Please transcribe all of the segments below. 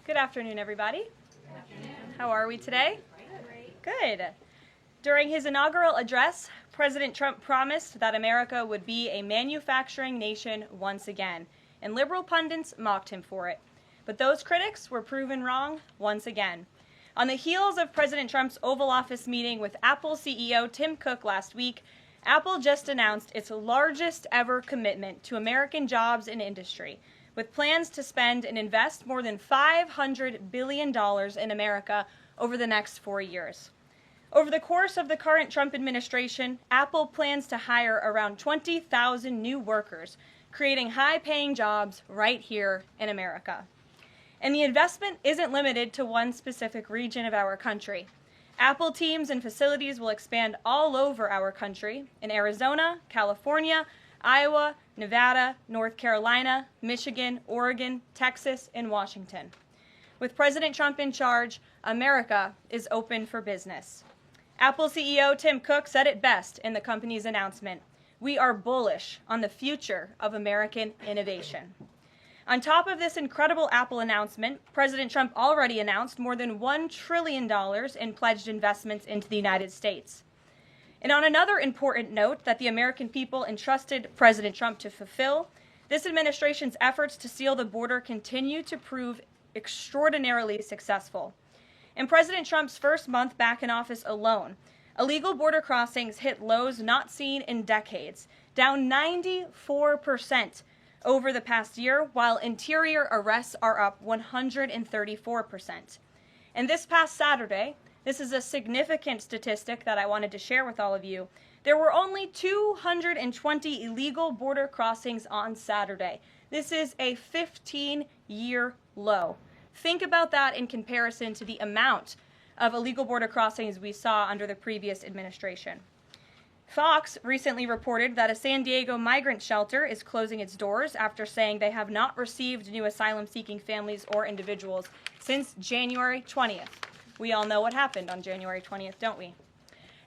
Good afternoon, everybody. Good afternoon. How are we today? Good. During his inaugural address, President Trump promised that America would be a manufacturing nation once again, and liberal pundits mocked him for it. But those critics were proven wrong once again. On the heels of President Trump's Oval Office meeting with Apple CEO Tim Cook last week, Apple just announced its largest ever commitment to American jobs and industry, with plans to spend and invest more than $500 billion in America over the next 4 years. Over the course of the current Trump administration, Apple plans to hire around 20,000 new workers, creating high-paying jobs right here in America. And the investment isn't limited to one specific region of our country. Apple teams and facilities will expand all over our country in Arizona, California, Iowa, Nevada, North Carolina, Michigan, Oregon, Texas, and Washington. With President Trump in charge, America is open for business. Apple CEO Tim Cook said it best in the company's announcement: "We are bullish on the future of American innovation." On top of this incredible Apple announcement, President Trump already announced more than $1 trillion in pledged investments into the United States. And on another important note that the American people entrusted President Trump to fulfill, this administration's efforts to seal the border continue to prove extraordinarily successful. In President Trump's first month back in office alone, illegal border crossings hit lows not seen in decades, down 94% over the past year, while interior arrests are up 134%. And this past Saturday, this is a significant statistic that I wanted to share with all of you, there were only 220 illegal border crossings on Saturday. This is a 15-year low. Think about that in comparison to the amount of illegal border crossings we saw under the previous administration. Fox recently reported that a San Diego migrant shelter is closing its doors after saying they have not received new asylum-seeking families or individuals since January 20th. We all know what happened on January 20th, don't we?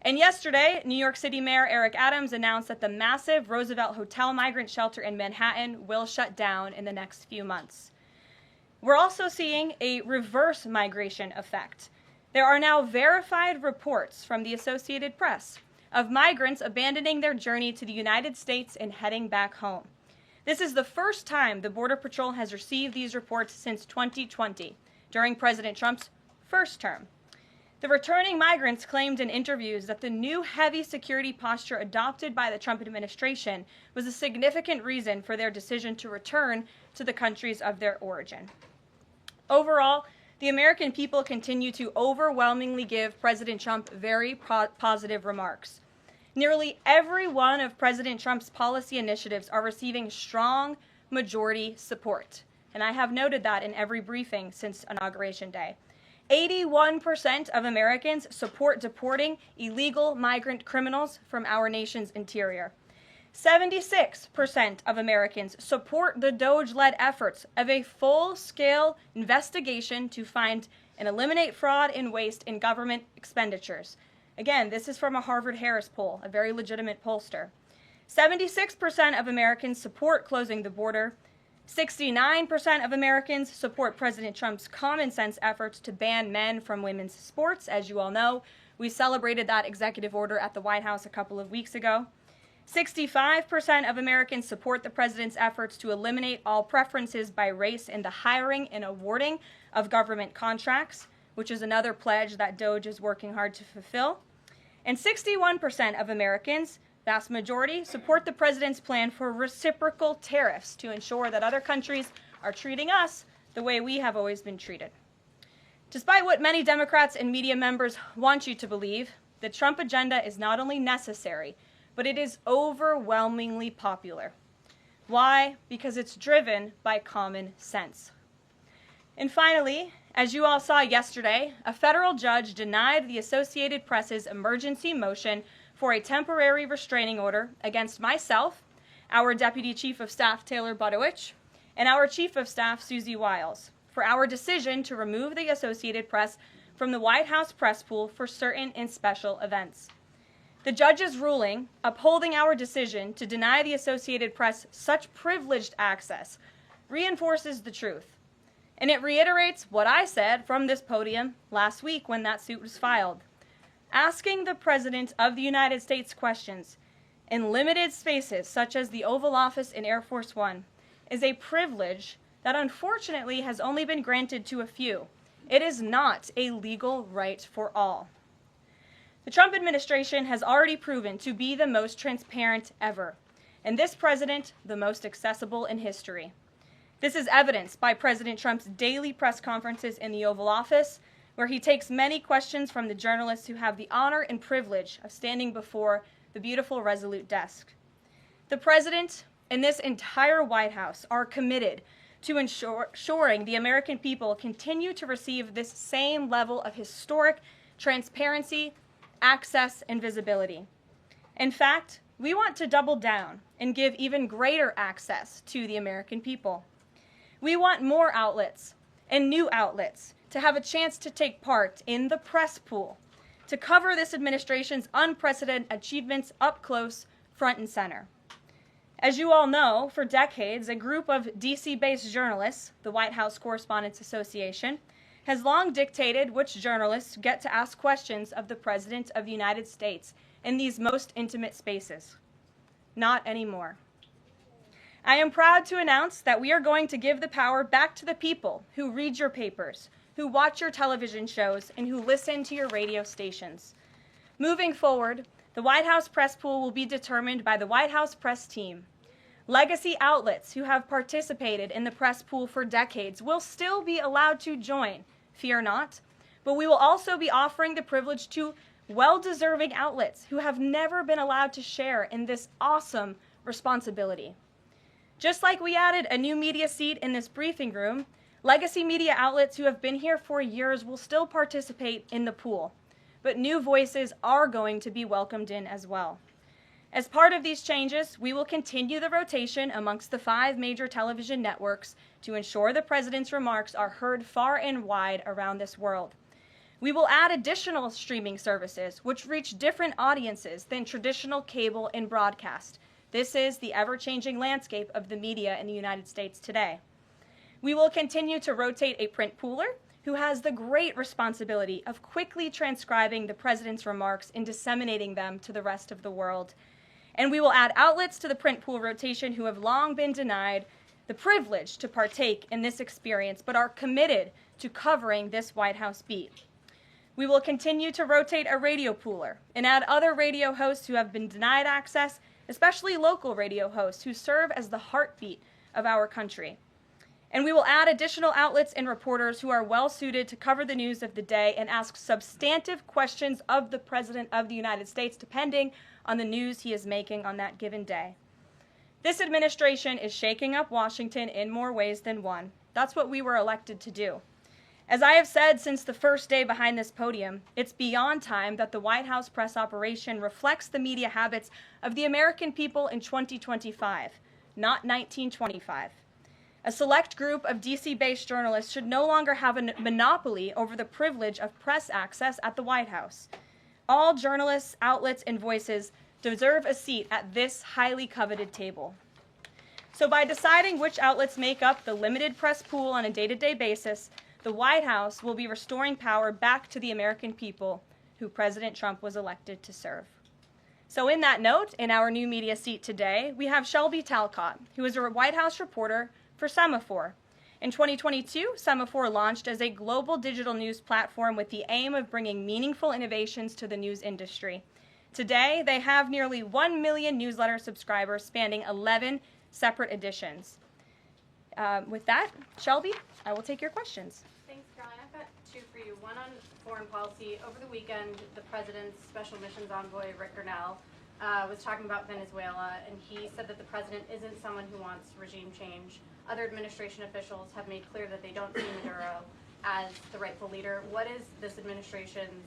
And yesterday, New York City Mayor Eric Adams announced that the massive Roosevelt Hotel migrant shelter in Manhattan will shut down in the next few months. We're also seeing a reverse migration effect. There are now verified reports from the Associated Press of migrants abandoning their journey to the United States and heading back home. This is the first time the Border Patrol has received these reports since 2020, during President Trump's first term. The returning migrants claimed in interviews that the new heavy security posture adopted by the Trump administration was a significant reason for their decision to return to the countries of their origin. Overall, the American people continue to overwhelmingly give President Trump very positive remarks. Nearly every one of President Trump's policy initiatives are receiving strong majority support, and I have noted that in every briefing since Inauguration Day. 81% of Americans support deporting illegal migrant criminals from our nation's interior. 76% of Americans support the DOJ-led efforts of a full-scale investigation to find and eliminate fraud and waste in government expenditures. Again, this is from a Harvard-Harris poll, a very legitimate pollster. 76% of Americans support closing the border. 69% of Americans support President Trump's common-sense efforts to ban men from women's sports. As you all know, we celebrated that executive order at the White House a couple of weeks ago. 65% of Americans support the president's efforts to eliminate all preferences by race in the hiring and awarding of government contracts, which is another pledge that DOJ is working hard to fulfill. And 61% of Americans, vast majority, support the president's plan for reciprocal tariffs to ensure that other countries are treating us the way we have always been treated. Despite what many Democrats and media members want you to believe, the Trump agenda is not only necessary, but it is overwhelmingly popular. Why? Because it's driven by common sense. And finally, as you all saw yesterday, a federal judge denied the Associated Press's emergency motion for a temporary restraining order against myself, our Deputy Chief of Staff Taylor Budowich, and our Chief of Staff Susie Wiles for our decision to remove the Associated Press from the White House press pool for certain and special events. The judge's ruling, upholding our decision to deny the Associated Press such privileged access, reinforces the truth. And it reiterates what I said from this podium last week when that suit was filed. Asking the President of the United States questions in limited spaces, such as the Oval Office in Air Force One, is a privilege that unfortunately has only been granted to a few. It is not a legal right for all. The Trump administration has already proven to be the most transparent ever, and this president, the most accessible in history. This is evidenced by President Trump's daily press conferences in the Oval Office, where he takes many questions from the journalists who have the honor and privilege of standing before the beautiful Resolute desk. The president and this entire White House are committed to ensuring the American people continue to receive this same level of historic transparency, access, and visibility. In fact, we want to double down and give even greater access to the American people. We want more outlets and new outlets to have a chance to take part in the press pool, to cover this administration's unprecedented achievements up close, front and center. As you all know, for decades, a group of DC-based journalists, the White House Correspondents Association, has long dictated which journalists get to ask questions of the President of the United States in these most intimate spaces. Not anymore. I am proud to announce that we are going to give the power back to the people who read your papers, who watch your television shows, and who listen to your radio stations. Moving forward, the White House press pool will be determined by the White House press team. Legacy outlets who have participated in the press pool for decades will still be allowed to join, fear not, but we will also be offering the privilege to well-deserving outlets who have never been allowed to share in this awesome responsibility. Just like we added a new media seat in this briefing room, legacy media outlets who have been here for years will still participate in the pool, but new voices are going to be welcomed in as well. As part of these changes, we will continue the rotation amongst the 5 major television networks to ensure the President's remarks are heard far and wide around this world. We will add additional streaming services which reach different audiences than traditional cable and broadcast. This is the ever-changing landscape of the media in the United States today. We will continue to rotate a print pooler who has the great responsibility of quickly transcribing the President's remarks and disseminating them to the rest of the world. And we will add outlets to the print pool rotation who have long been denied the privilege to partake in this experience, but are committed to covering this White House beat. We will continue to rotate a radio pooler and add other radio hosts who have been denied access, especially local radio hosts who serve as the heartbeat of our country. And we will add additional outlets and reporters who are well-suited to cover the news of the day and ask substantive questions of the President of the United States, depending on the news he is making on that given day. This administration is shaking up Washington in more ways than one. That's what we were elected to do. As I have said since the first day behind this podium, it's beyond time that the White House press operation reflects the media habits of the American people in 2025, not 1925. A select group of DC-based journalists should no longer have a monopoly over the privilege of press access at the White House. All journalists, outlets, and voices deserve a seat at this highly coveted table. So by deciding which outlets make up the limited press pool on a day-to-day basis, the White House will be restoring power back to the American people who President Trump was elected to serve. So in that note, in our new media seat today, we have Shelby Talcott, who is a White House reporter for Semaphore. In 2022, Semaphore launched as a global digital news platform with the aim of bringing meaningful innovations to the news industry. Today, they have nearly 1 million newsletter subscribers spanning 11 separate editions. With that, Shelby, I will take your questions. Thanks, Caroline. I've got 2 for you. One on foreign policy. Over the weekend, the President's Special Missions Envoy, Rick Grenell, was talking about Venezuela, and he said that the President isn't someone who wants regime change. Other administration officials have made clear that they don't see Maduro as the rightful leader. What is this administration's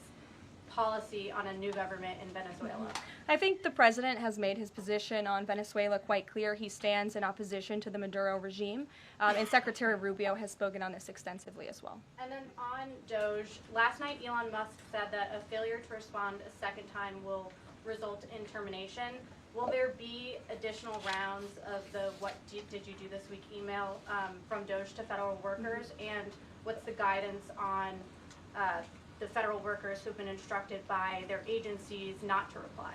policy on a new government in Venezuela? I think the President has made his position on Venezuela quite clear. He stands in opposition to the Maduro regime, and Secretary Rubio has spoken on this extensively as well. And then on Doge, last night Elon Musk said that a failure to respond a second time will result in termination. Will there be additional rounds of the did you do this week email from DOJ to federal workers? And what's the guidance on the federal workers who've been instructed by their agencies not to reply?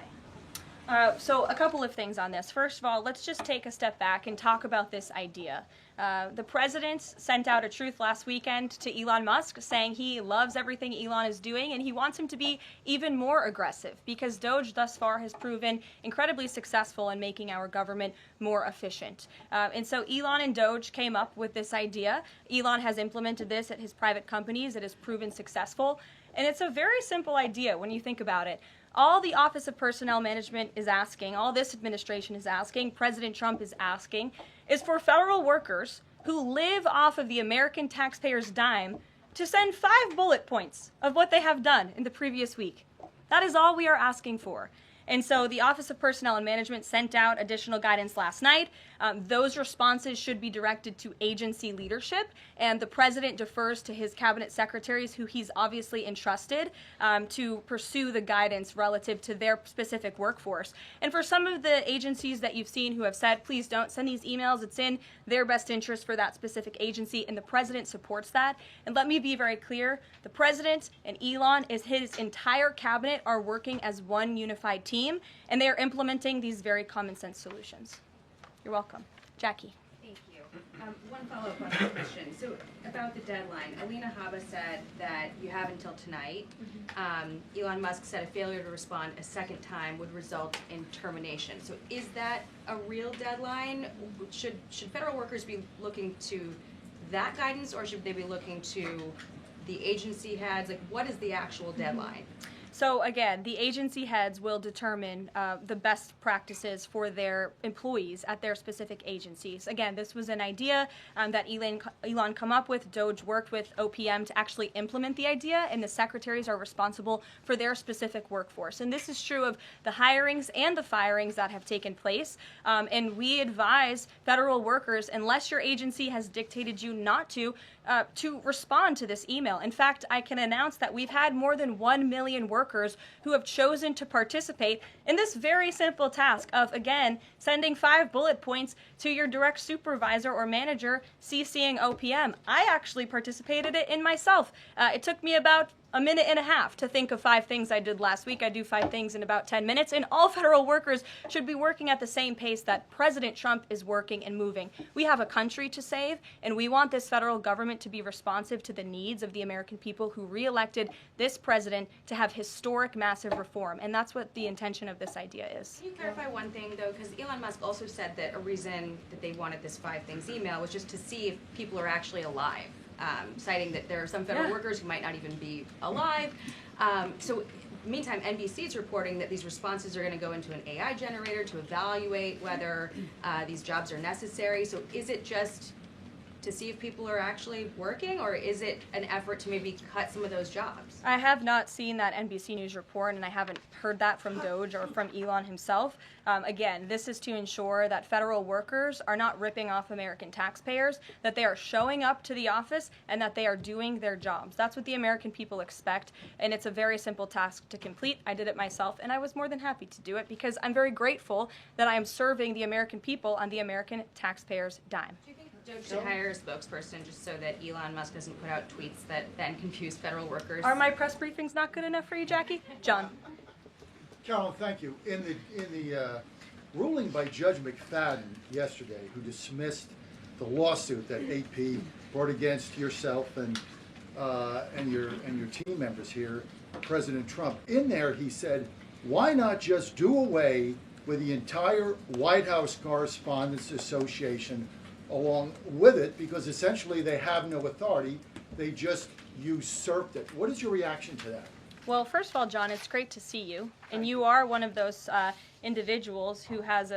So a couple of things on this. First of all, let's just take a step back and talk about this idea. The president sent out a truth last weekend to Elon Musk saying he loves everything Elon is doing and he wants him to be even more aggressive because DOJ thus far has proven incredibly successful in making our government more efficient. And so Elon and DOJ came up with this idea. Elon has implemented this at his private companies. It has proven successful. And it's a very simple idea when you think about it. All the Office of Personnel Management is asking, all this administration is asking, President Trump is asking, is for federal workers who live off of the American taxpayers' dime to send 5 bullet points of what they have done in the previous week. That is all we are asking for. And so the Office of Personnel and Management sent out additional guidance last night. Those responses should be directed to agency leadership, and the president defers to his cabinet secretaries, who he's obviously entrusted to pursue the guidance relative to their specific workforce. And for some of the agencies that you've seen who have said, please don't send these emails, it's in their best interest for that specific agency, and the president supports that. And let me be very clear, the president and Elon, his entire cabinet, are working as one unified team, and they are implementing these very common sense solutions. You're welcome. Jackie. Thank you. One follow-up on this question. So about the deadline, Alina Habba said that you have until tonight. Elon Musk said a failure to respond a second time would result in termination. So is that a real deadline? Should federal workers be looking to that guidance, or should they be looking to the agency heads? Like, what is the actual deadline? So again, the agency heads will determine the best practices for their employees at their specific agencies. Again, this was an idea that Elon come up with. DOJ worked with OPM to actually implement the idea, and the secretaries are responsible for their specific workforce. And this is true of the hirings and the firings that have taken place. And we advise federal workers, unless your agency has dictated you not to respond to this email. In fact, I can announce that we've had more than 1 million workers who have chosen to participate in this very simple task of, again, sending 5 bullet points to your direct supervisor or manager, CCing OPM. I actually participated in myself. It took me about a minute and a half to think of 5 things I did last week. I do 5 things in about 10 minutes, and all federal workers should be working at the same pace that President Trump is working and moving. We have a country to save, and we want this federal government to be responsive to the needs of the American people who re-elected this president to have historic, massive reform, and that's what the intention of this idea is. Can you clarify one thing, though? Because Elon Musk also said that a reason that they wanted this 5 things email was just to see if people are actually alive. Citing that there are some federal workers who might not even be alive. So meantime, NBC is reporting that these responses are going to go into an AI generator to evaluate whether these jobs are necessary. So is it just to see if people are actually working, or is it an effort to maybe cut some of those jobs? I have not seen that NBC News report, and I haven't heard that from DOJ or from Elon himself. Again, this is to ensure that federal workers are not ripping off American taxpayers, that they are showing up to the office, and that they are doing their jobs. That's what the American people expect, and it's a very simple task to complete. I did it myself, and I was more than happy to do it because I'm very grateful that I am serving the American people on the American taxpayers' dime. Do you think DOJ should hire a spokesperson just so that Elon Musk doesn't put out tweets that then confuse federal workers? Are my press briefings not good enough for you, Jackie? John. Carolyn, thank you. In the ruling by Judge McFadden yesterday, who dismissed the lawsuit that AP brought against yourself and your team members here, President Trump, in there he said, why not just do away with the entire White House Correspondents Association along with it, because essentially they have no authority, they just usurped it. What is your reaction to that? Well, first of all, John, it's great to see you. And you are one of those individuals who has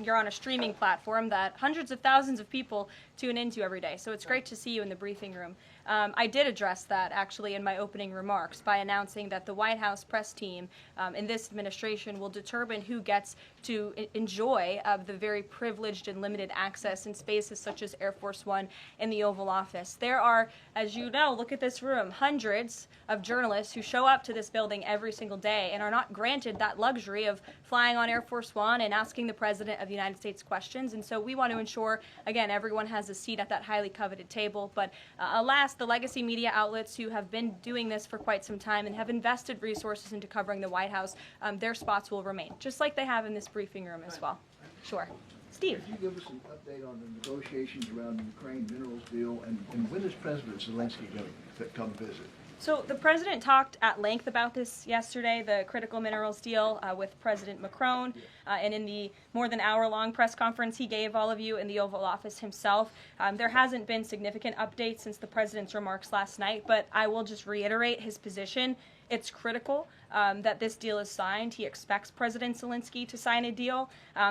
you're on a streaming platform that hundreds of thousands of people tune into every day. So it's great to see you in the briefing room. I did address that actually in my opening remarks by announcing that the White House press team in this administration will determine who gets to enjoy the very privileged and limited access in spaces such as Air Force One and the Oval Office. There are, as you know, look at this room, hundreds of journalists who show up to this building every single day and are not granted that luxury of flying flying on Air Force One and asking the President of the United States questions. And so we want to ensure, again, everyone has a seat at that highly coveted table. But alas, the legacy media outlets who have been doing this for quite some time and have invested resources into covering the White House, their spots will remain, just like they have in this briefing room as well. Sure. Steve. Could you give us an update on the negotiations around the Ukraine minerals deal, and when is President Zelensky going to come visit? So the president talked at length about this yesterday, the critical minerals deal with President Macron, and in the more than hour-long press conference he gave all of you in the Oval Office himself. There hasn't been significant updates since the president's remarks last night, but I will just reiterate his position. It's critical that this deal is signed. He expects President Zelensky to sign a deal.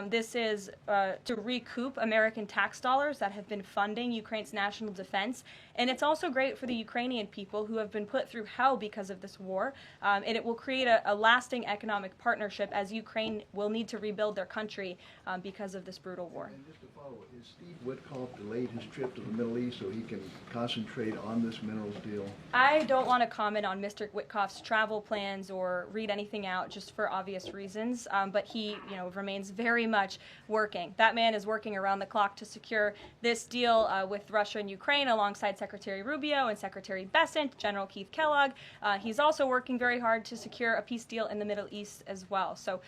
This is to recoup American tax dollars that have been funding Ukraine's national defense. And it's also great for the Ukrainian people who have been put through hell because of this war. And it will create a lasting economic partnership as Ukraine will need to rebuild their country because of this brutal war. And just to follow, is Steve Witkoff delayed his trip to the Middle East so he can concentrate on this minerals deal? I don't want to comment on Mr. Witkoff's travel plans or read anything out just for obvious reasons, but he remains very much working. That man is working around the clock to secure this deal with Russia and Ukraine alongside Secretary Rubio and Secretary Bessent, General Keith Kellogg. He's also working very hard to secure a peace deal in the Middle East as well. So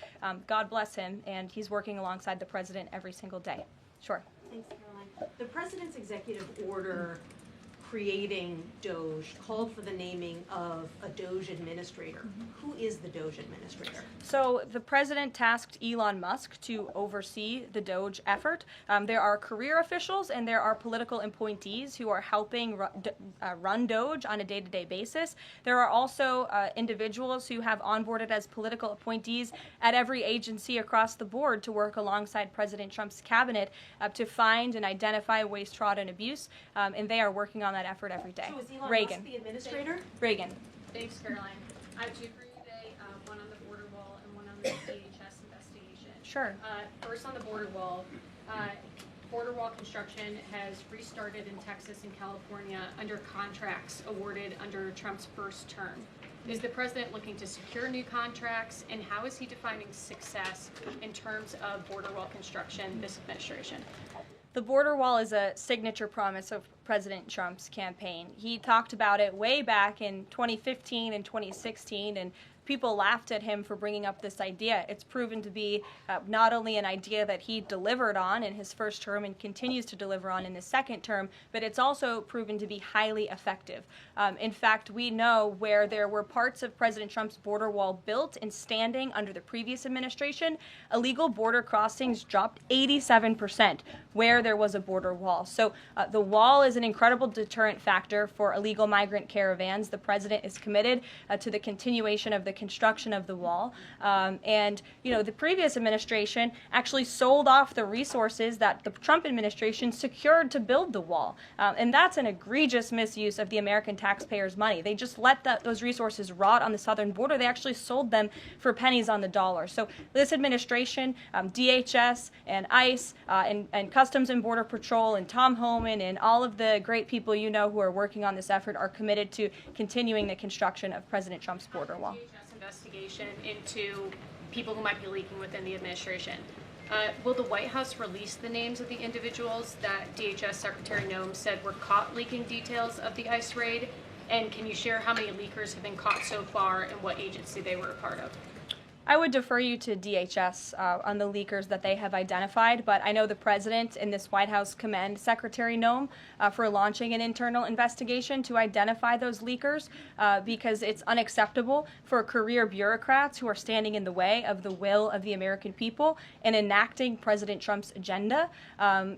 God bless him, and he's working alongside the president every single day. Sure. Thanks, Caroline. The president's executive order creating DOGE called for the naming of a DOGE administrator. Who is the DOGE administrator? So the president tasked Elon Musk to oversee the DOGE effort. There are career officials and there are political appointees who are helping run DOGE on a day-to-day basis. There are also individuals who have onboarded as political appointees at every agency across the board to work alongside President Trump's cabinet to find and identify waste, fraud, and abuse, and they are working on that effort every day. So is Elon Reagan. Musk the administrator? Reagan. Thanks, Caroline. I have two for you today, one on the border wall and one on the DHS investigation. Sure. First on the border wall. Border wall construction has restarted in Texas and California under contracts awarded under Trump's first term. Is the president looking to secure new contracts, and how is he defining success in terms of border wall construction this administration? The border wall is a signature promise of President Trump's campaign. He talked about it way back in 2015 and 2016, and people laughed at him for bringing up this idea. It's proven to be not only an idea that he delivered on in his first term and continues to deliver on in his second term, but it's also proven to be highly effective. In fact, we know where there were parts of President Trump's border wall built and standing under the previous administration, illegal border crossings dropped 87% where there was a border wall. So the wall is an incredible deterrent factor for illegal migrant caravans. The president is committed to the continuation of the construction of the wall. And the previous administration actually sold off the resources that the Trump administration secured to build the wall. And that's an egregious misuse of the American taxpayers' money. They just let those resources rot on the southern border. They actually sold them for pennies on the dollar. So this administration, DHS and ICE and Customs and Border Patrol and Tom Homan and all of the great people who are working on this effort are committed to continuing the construction of President Trump's border wall. DHS investigation into people who might be leaking within the administration. Will the White House release the names of the individuals that DHS Secretary Noem said were caught leaking details of the ICE raid? And can you share how many leakers have been caught so far and what agency they were a part of? I would defer you to DHS on the leakers that they have identified, but I know the president and this White House commend Secretary Noem for launching an internal investigation to identify those leakers because it's unacceptable for career bureaucrats who are standing in the way of the will of the American people and enacting President Trump's agenda.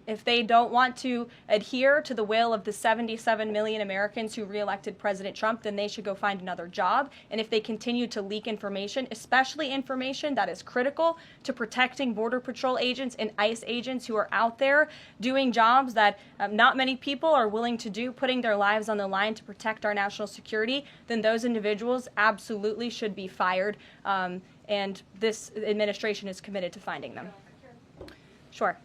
If they don't want to adhere to the will of the 77 million Americans who reelected President Trump, then they should go find another job. And if they continue to leak information, especially information that is critical to protecting Border Patrol agents and ICE agents who are out there doing jobs that not many people are willing to do, putting their lives on the line to protect our national security, then those individuals absolutely should be fired. And this administration is committed to finding them. Sure.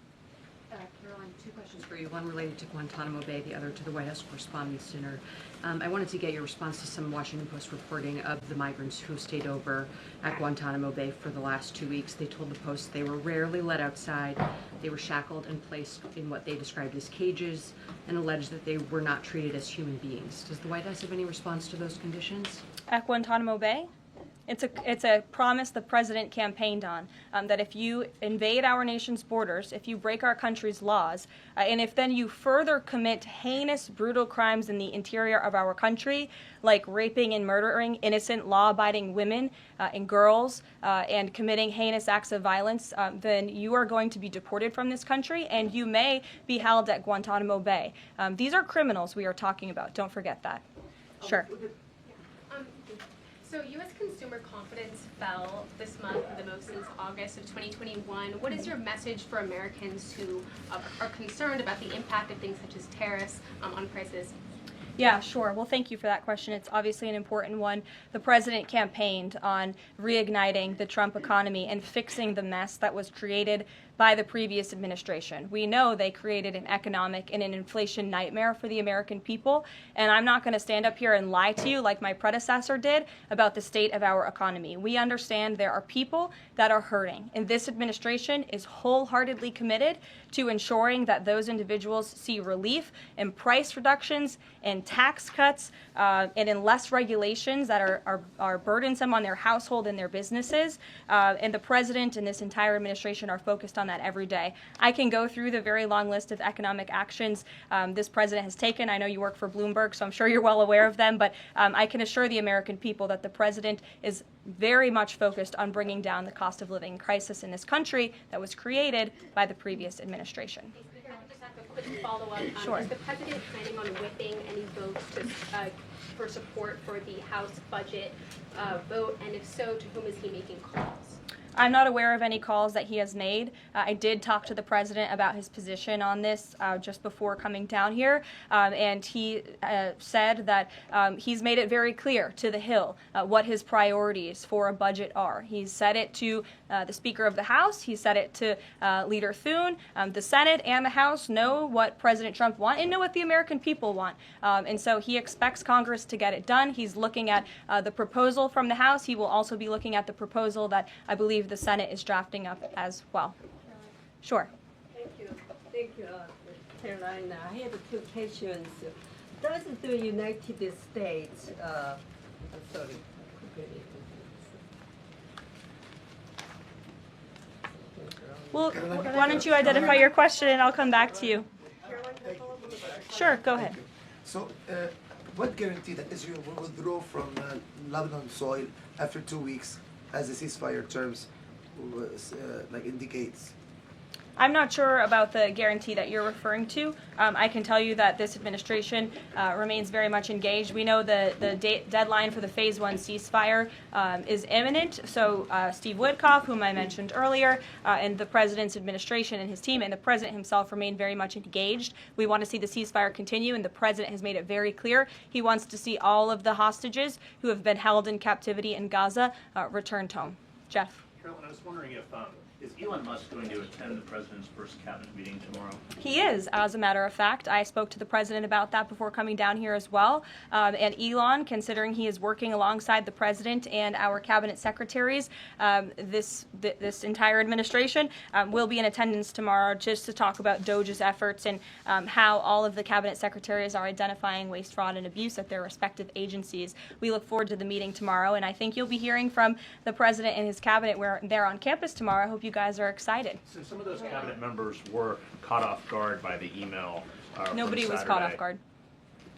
Caroline, two questions questions for you, one related to Guantanamo Bay, the other to the White House Correspondents' Dinner. I wanted to get your response to some Washington Post reporting of the migrants who stayed over at Guantanamo Bay for the last 2 weeks. They told the Post they were rarely let outside. They were shackled and placed in what they described as cages and alleged that they were not treated as human beings. Does the White House have any response to those conditions? At Guantanamo Bay? It's a promise the president campaigned on, that if you invade our nation's borders, if you break our country's laws, and if then you further commit heinous, brutal crimes in the interior of our country, like raping and murdering innocent, law-abiding women and girls, and committing heinous acts of violence, then you are going to be deported from this country, and you may be held at Guantanamo Bay. These are criminals we are talking about. Don't forget that. Sure. So U.S. consumer confidence fell this month the most since August of 2021. What is your message for Americans who are concerned about the impact of things such as tariffs on prices? Yeah, sure. Well, thank you for that question. It's obviously an important one. The president campaigned on reigniting the Trump economy and fixing the mess that was created by the previous administration. We know they created an economic and an inflation nightmare for the American people, and I'm not going to stand up here and lie to you like my predecessor did about the state of our economy. We understand there are people that are hurting, and this administration is wholeheartedly committed to ensuring that those individuals see relief and price reductions and tax cuts and in less regulations that are burdensome on their household and their businesses. And the president and this entire administration are focused on that every day. I can go through the very long list of economic actions this president has taken. I know you work for Bloomberg, so I'm sure you're well aware of them, but I can assure the American people that the president is very much focused on bringing down the cost of living crisis in this country that was created by the previous administration. If I could just ask a quick follow-up. Sure. Is the president planning on whipping any votes for support for the House budget vote? And if so, to whom is he making calls? I'm not aware of any calls that he has made. I did talk to the president about his position on this just before coming down here, and he said that he's made it very clear to the Hill what his priorities for a budget are. He's said it to the Speaker of the House. He said it to Leader Thune. The Senate and the House know what President Trump wants and know what the American people want. And so he expects Congress to get it done. He's looking at the proposal from the House. He will also be looking at the proposal that I believe the Senate is drafting up as well. Sure. Thank you, Caroline. I have two questions. Does the United States, sorry. Well, why don't you identify your question and I'll come back to you. Sure, go ahead. So, what guarantee that Israel will withdraw from Lebanon soil after 2 weeks, as the ceasefire terms indicates? I'm not sure about the guarantee that you're referring to. I can tell you that this administration remains very much engaged. We know the deadline for the Phase 1 ceasefire is imminent. So Steve Witkoff, whom I mentioned earlier, and the president's administration and his team and the president himself remain very much engaged. We want to see the ceasefire continue, and the president has made it very clear he wants to see all of the hostages who have been held in captivity in Gaza returned home. Jeff. Caroline, I was wondering if is Elon Musk going to attend the president's first cabinet meeting tomorrow? He is, as a matter of fact. I spoke to the president about that before coming down here as well. And Elon, considering he is working alongside the president and our cabinet secretaries, this entire administration will be in attendance tomorrow just to talk about DOJ's efforts and how all of the cabinet secretaries are identifying waste, fraud, and abuse at their respective agencies. We look forward to the meeting tomorrow, and I think you'll be hearing from the president and his cabinet where they're on campus tomorrow. I hope you guys are excited. Since some of those cabinet members were caught off guard by the email Nobody was caught off guard.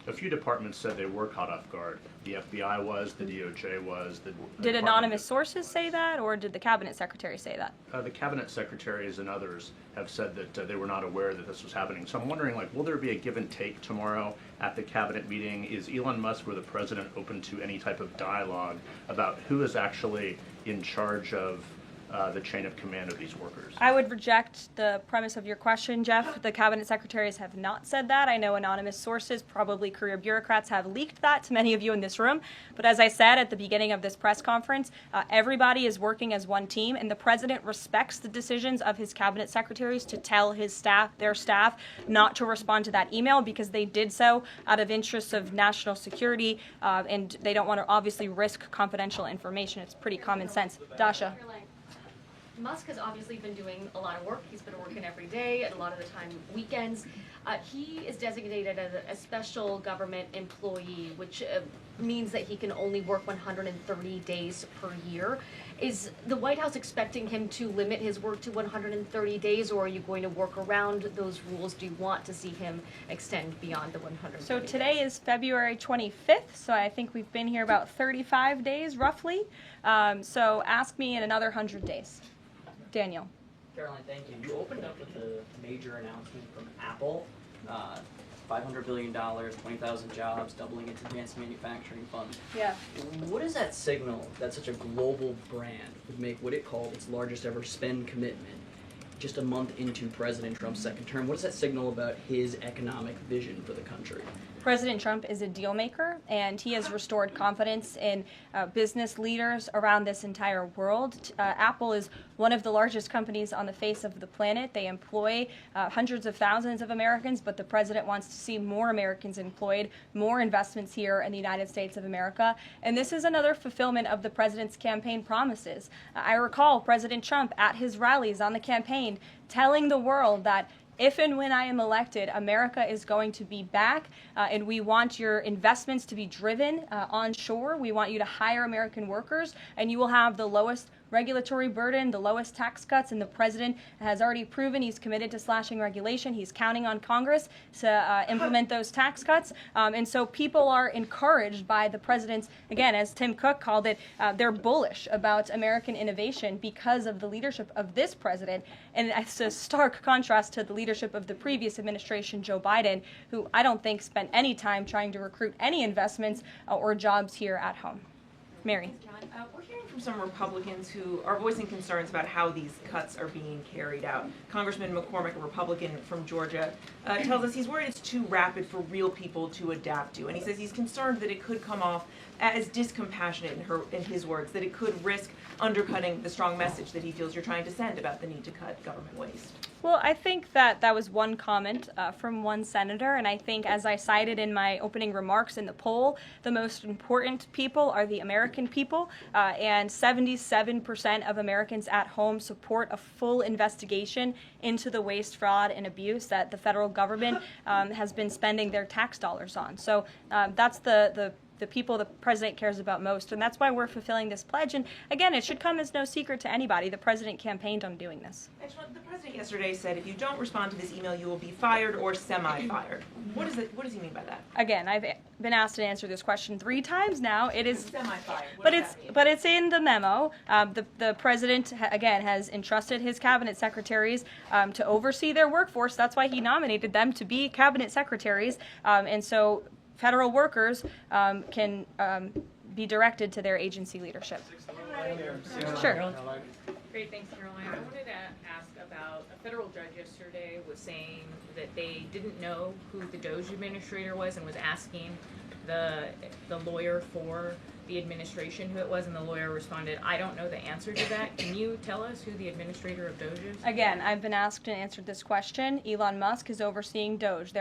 A few departments said they were caught off guard. The FBI was, the DOJ was. Did anonymous sources say that, or did the cabinet secretary say that? The cabinet secretaries and others have said that they were not aware that this was happening. So I'm wondering, will there be a give and take tomorrow at the cabinet meeting? Is Elon Musk or the president open to any type of dialogue about who is actually in charge of the chain of command of these workers? I would reject the premise of your question, Jeff. The cabinet secretaries have not said that. I know anonymous sources, probably career bureaucrats, have leaked that to many of you in this room. But as I said at the beginning of this press conference, everybody is working as one team, and the president respects the decisions of his cabinet secretaries to tell their staff, not to respond to that email because they did so out of interests of national security, and they don't want to obviously risk confidential information. It's pretty common sense. Dasha. Musk has obviously been doing a lot of work. He's been working every day, and a lot of the time weekends. He is designated as a special government employee, which means that he can only work 130 days per year. Is the White House expecting him to limit his work to 130 days, or are you going to work around those rules? Do you want to see him extend beyond the 130 So days? today is February 25th, so I think we've been here about 35 days, roughly. So ask me in another 100 days. Daniel. Karoline, thank you. You opened up with a major announcement from Apple, $500 billion, 20,000 jobs, doubling its advanced manufacturing fund. Yeah. What does that signal that such a global brand would make what it called its largest ever spend commitment just a month into President Trump's second term? What does that signal about his economic vision for the country? President Trump is a deal maker, and he has restored confidence in business leaders around this entire world. Apple is one of the largest companies on the face of the planet. They employ hundreds of thousands of Americans, but the president wants to see more Americans employed, more investments here in the United States of America. And this is another fulfillment of the president's campaign promises. I recall President Trump at his rallies on the campaign telling the world that if and when I am elected, America is going to be back, and we want your investments to be driven onshore. We want you to hire American workers, and you will have the lowest regulatory burden, the lowest tax cuts, and the president has already proven he's committed to slashing regulation. He's counting on Congress to implement those tax cuts. And so people are encouraged by the president's, again, as Tim Cook called it, they're bullish about American innovation because of the leadership of this president. And it's a stark contrast to the leadership of the previous administration, Joe Biden, who I don't think spent any time trying to recruit any investments or jobs here at home. Mary. We're hearing from some Republicans who are voicing concerns about how these cuts are being carried out. Congressman McCormick, a Republican from Georgia, tells us he's worried it's too rapid for real people to adapt to. And he says he's concerned that it could come off as discompassionate, in his words, that it could risk undercutting the strong message that he feels you're trying to send about the need to cut government waste. Well, I think that was one comment from one senator, and I think, as I cited in my opening remarks in the poll, the most important people are the American people, and 77% of Americans at home support a full investigation into the waste, fraud, and abuse that the federal government has been spending their tax dollars on. So that's the people the president cares about most, and that's why we're fulfilling this pledge. And again, it should come as no secret to anybody. The president campaigned on doing this. The president yesterday said if you don't respond to this email, you will be fired or semi-fired. What does he mean by that? Again, I've been asked to answer this question 3 times now. It is semi-fired. But it's in the memo. The president again has entrusted his cabinet secretaries to oversee their workforce. That's why he nominated them to be cabinet secretaries, and so federal workers can be directed to their agency leadership. Sure. Great, thanks, Caroline. I wanted to ask about a federal judge yesterday was saying that they didn't know who the Doge administrator was and was asking the lawyer for the administration who it was, and the lawyer responded, I don't know the answer to that. Can you tell us who the administrator of Doge is? Again, I've been asked and answered this question. Elon Musk is overseeing Doge.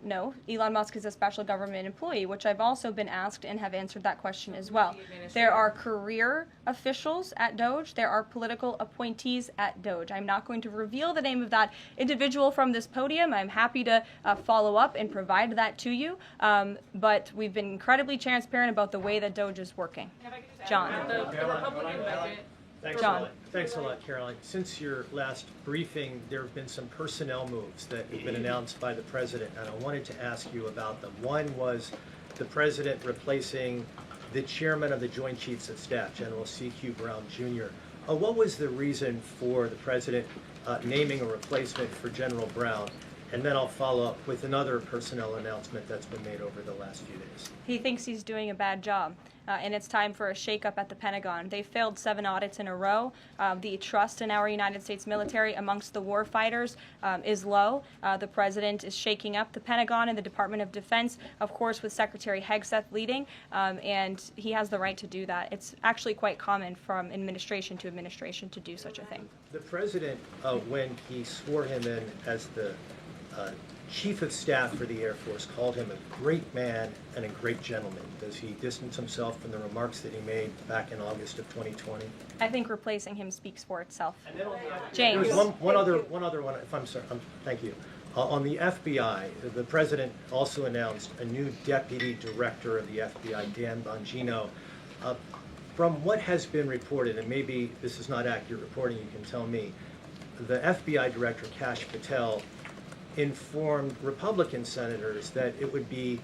No, Elon Musk is a special government employee, which I've also been asked and have answered that question as well. There are career officials at Doge. There are political appointees at Doge. I'm not going to reveal the name of that individual from this podium. I'm happy to follow up and provide that to you. But we've been incredibly transparent about the way that Doge is working. John. The Republican budget. Thanks a lot, Caroline. Since your last briefing, there have been some personnel moves that have been announced by the president, and I wanted to ask you about them. One was the president replacing the chairman of the Joint Chiefs of Staff, General C.Q. Brown Jr. What was the reason for the president naming a replacement for General Brown? and then I'll follow up with another personnel announcement that's been made over the last few days. He thinks he's doing a bad job, and it's time for a shakeup at the Pentagon. They failed 7 audits in a row. The trust in our United States military amongst the war fighters is low. The president is shaking up the Pentagon and the Department of Defense, of course, with Secretary Hegseth leading, and he has the right to do that. It's actually quite common from administration to administration to do such a thing. The president, when he swore him in as the Chief of Staff for the Air Force, called him a great man and a great gentleman. Does he distance himself from the remarks that he made back in August of 2020? I think replacing him speaks for itself. James. James. One other one, if I'm sorry, thank you. On the FBI, the president also announced a new deputy director of the FBI, Dan Bongino. From what has been reported, and maybe this is not accurate reporting, you can tell me, the FBI director, Kash Patel, informed Republican senators that it would be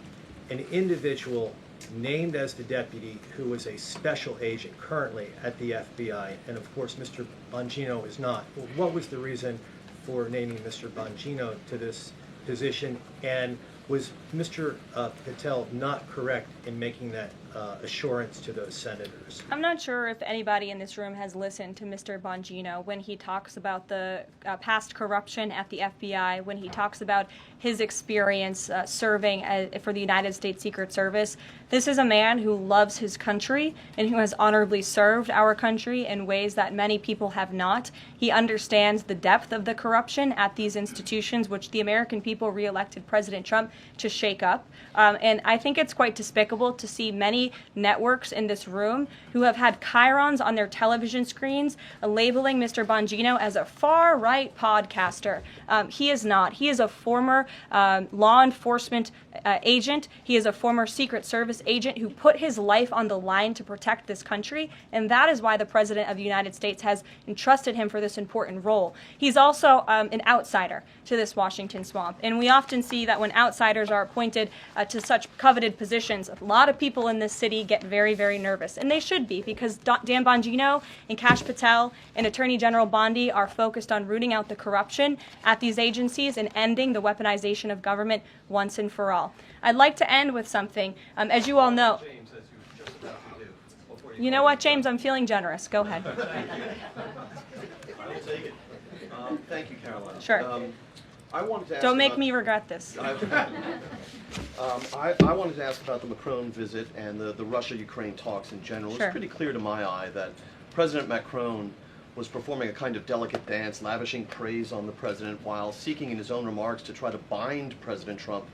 an individual named as the deputy who was a special agent currently at the FBI, and of course Mr. Bongino is not. What was the reason for naming Mr. Bongino to this position, and was Mr. Patel not correct in making that assurance to those senators? I'm not sure if anybody in this room has listened to Mr. Bongino when he talks about the past corruption at the FBI, when he talks about his experience serving for the United States Secret Service. This is a man who loves his country and who has honorably served our country in ways that many people have not. He understands the depth of the corruption at these institutions, which the American people reelected President Trump to shake up. And I think it's quite despicable to see many networks in this room who have had chyrons on their television screens labeling Mr. Bongino as a far-right podcaster. He is not. He is a former law enforcement agent. He is a former Secret Service agent who put his life on the line to protect this country, and that is why the President of the United States has entrusted him for this important role. He's also an outsider to this Washington swamp, and we often see that when outsiders are appointed to such coveted positions, a lot of people in this city get very, very nervous, and they should be, because Dan Bongino and Kash Patel and Attorney General Bondi are focused on rooting out the corruption at these agencies and ending the weaponization of government once and for all. I'd like to end with something. As you all know, you know what, James? I'm feeling generous. Go ahead. I will take it. Thank you, Karoline. Sure. I wanted to ask Don't make about, me regret this. I wanted to ask about the Macron visit and the Russia-Ukraine talks in general. Sure. It's pretty clear to my eye that President Macron was performing a kind of delicate dance, lavishing praise on the president while seeking in his own remarks to try to bind President Trump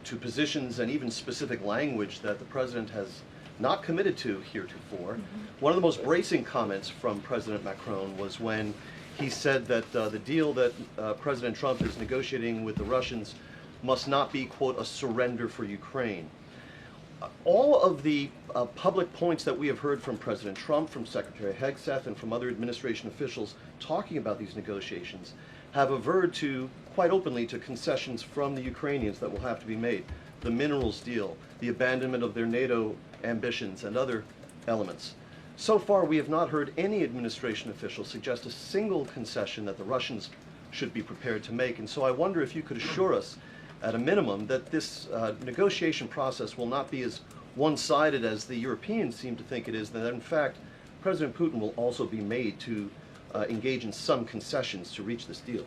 to positions and even specific language that the president has not committed to heretofore. One of the most bracing comments from President Macron was when he said that the deal that President Trump is negotiating with the Russians must not be, quote, a surrender for Ukraine. All of the public points that we have heard from President Trump, from Secretary Hegseth, and from other administration officials talking about these negotiations have averred to, quite openly, to concessions from the Ukrainians that will have to be made. The minerals deal, the abandonment of their NATO ambitions, and other elements. So far, we have not heard any administration official suggest a single concession that the Russians should be prepared to make. And so I wonder if you could assure us, at a minimum, that this negotiation process will not be as one-sided as the Europeans seem to think it is, that in fact, President Putin will also be made to engage in some concessions to reach this deal.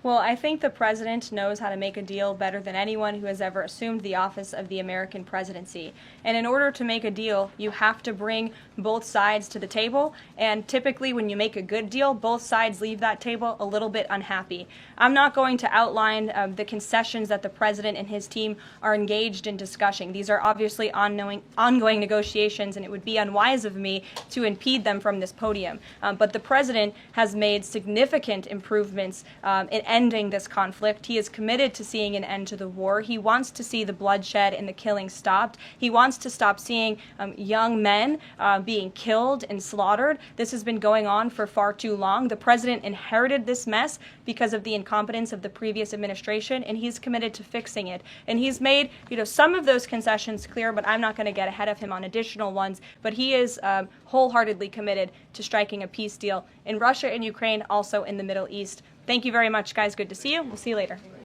Well, I think the president knows how to make a deal better than anyone who has ever assumed the office of the American presidency. And in order to make a deal, you have to bring both sides to the table. And typically when you make a good deal, both sides leave that table a little bit unhappy. I'm not going to outline the concessions that the president and his team are engaged in discussing. These are obviously ongoing negotiations, and it would be unwise of me to impede them from this podium. But the president has made significant improvements in ending this conflict. He is committed to seeing an end to the war. He wants to see the bloodshed and the killing stopped. He wants to stop seeing young men being killed and slaughtered. This has been going on for far too long. The president inherited this mess because of the incompetence of the previous administration, and he's committed to fixing it. And he's made, some of those concessions clear, but I'm not going to get ahead of him on additional ones. But he is wholeheartedly committed to striking a peace deal in Russia and Ukraine, also in the Middle East. Thank you very much, guys. Good to see you. We'll see you later.